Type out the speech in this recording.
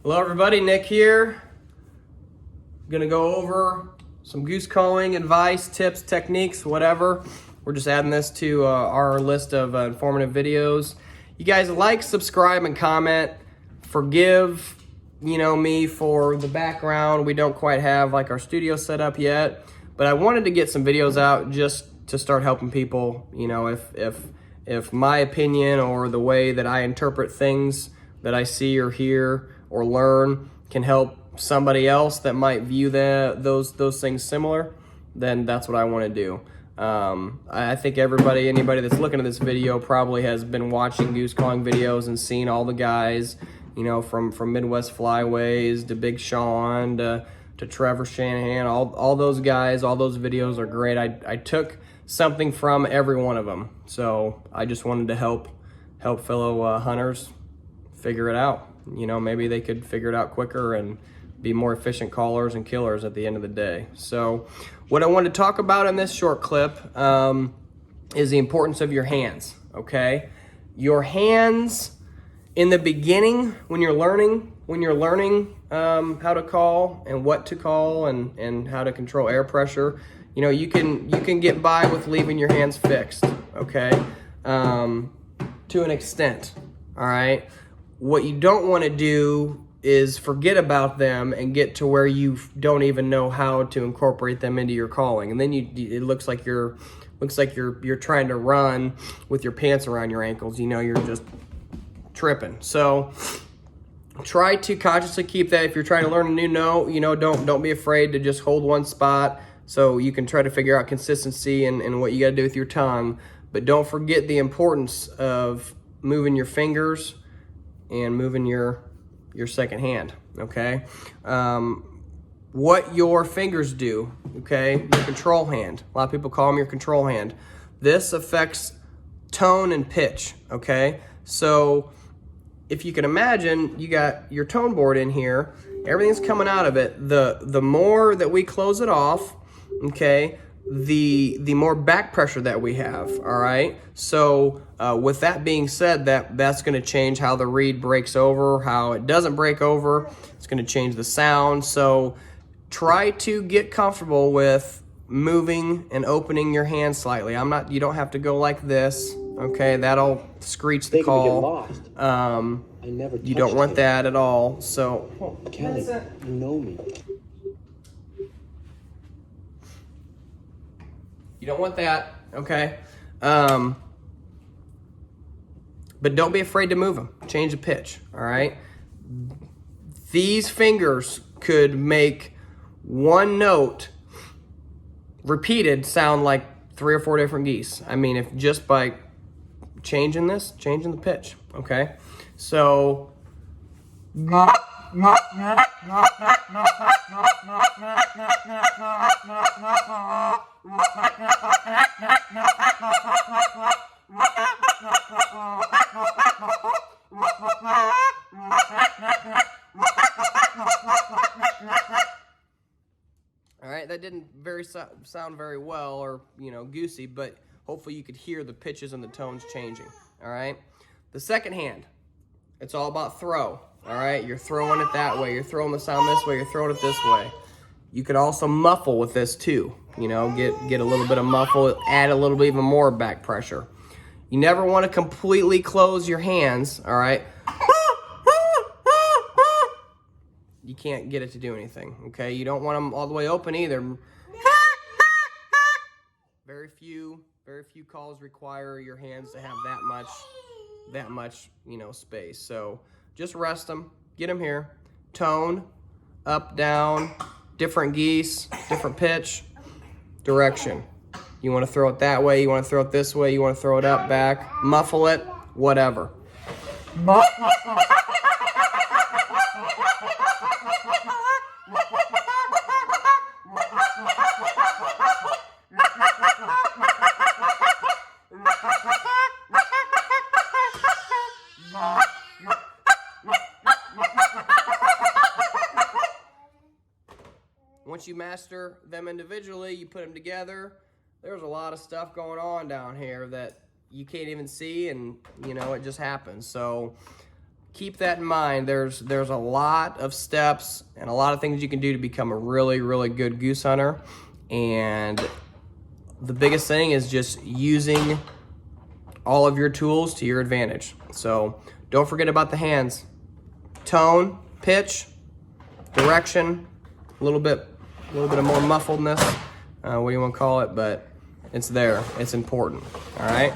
Hello everybody, Nick here. I'm gonna go over some goose calling advice, tips, techniques, whatever. We're just adding this to our list of informative videos. You guys like, subscribe, and comment. Forgive, me for the background. We don't quite have like our studio set up yet, but I wanted to get some videos out just to start helping people. If my opinion or the way that I interpret things that I see or hear or learn can help somebody else that might view those things similar, then that's what I want to do. I think anybody that's looking at this video probably has been watching goose calling videos and seen all the guys, from Midwest Flyways to Big Sean to Trevor Shanahan, all those guys, all those videos are great. I took something from every one of them, so I just wanted to help fellow hunters figure it out. Maybe they could figure it out quicker and be more efficient callers and killers at the end of the day. So what I want to talk about in this short clip is the importance of your hands, okay? Your hands in the beginning when you're learning how to call and what to call and how to control air pressure, you can get by with leaving your hands fixed, okay? To an extent, all right? What you don't want to do is forget about them and get to where you don't even know how to incorporate them into your calling, and then it looks like you're trying to run with your pants around your ankles. You're just tripping. So try to consciously keep that. If you're trying to learn a new note, don't be afraid to just hold one spot so you can try to figure out consistency and what you got to do with your tongue. But don't forget the importance of moving your fingers and moving your second hand, okay? What your fingers do, okay? Your control hand. A lot of people call them your control hand. This affects tone and pitch, okay? So if you can imagine, you got your tone board in here, everything's coming out of it. The more that we close it off, okay, the more back pressure that we have, all right? So with that being said, that's going to change how the reed breaks over, how it doesn't break over. It's going to change the sound. So try to get comfortable with moving and opening your hand slightly. You don't have to go like this, okay? That'll screech the call. You don't want that at all. So Kelly, you know me. You don't want that, okay? But don't be afraid to move them. Change the pitch, all right? These fingers could make one note repeated sound like 3 or 4 different geese. I mean, if just by changing the pitch, okay? So all right, that didn't sound very well or, goosey, but hopefully you could hear the pitches and the tones changing, all right? The second hand, it's all about throw, all right? You're throwing it that way. You're throwing the sound this way. You're throwing it this way. You could also muffle with this too, get a little bit of muffle, add a little bit even more back pressure. You never want to completely close your hands, all right? You can't get it to do anything, okay? You don't want them all the way open either. Very few calls require your hands to have that much, space. So just rest them, get them here. Tone, up, down, different geese, different pitch, direction. You want to throw it that way, you want to throw it this way, you want to throw it up, back, muffle it, whatever. Once you master them individually, you put them together, there's a lot of stuff going on down here that you can't even see, and it just happens. So keep that in mind. There's a lot of steps and a lot of things you can do to become a really, really good goose hunter. And the biggest thing is just using all of your tools to your advantage. So don't forget about the hands. Tone, pitch, direction, a little bit of more muffledness, what do you want to call it, but it's there. It's important, all right?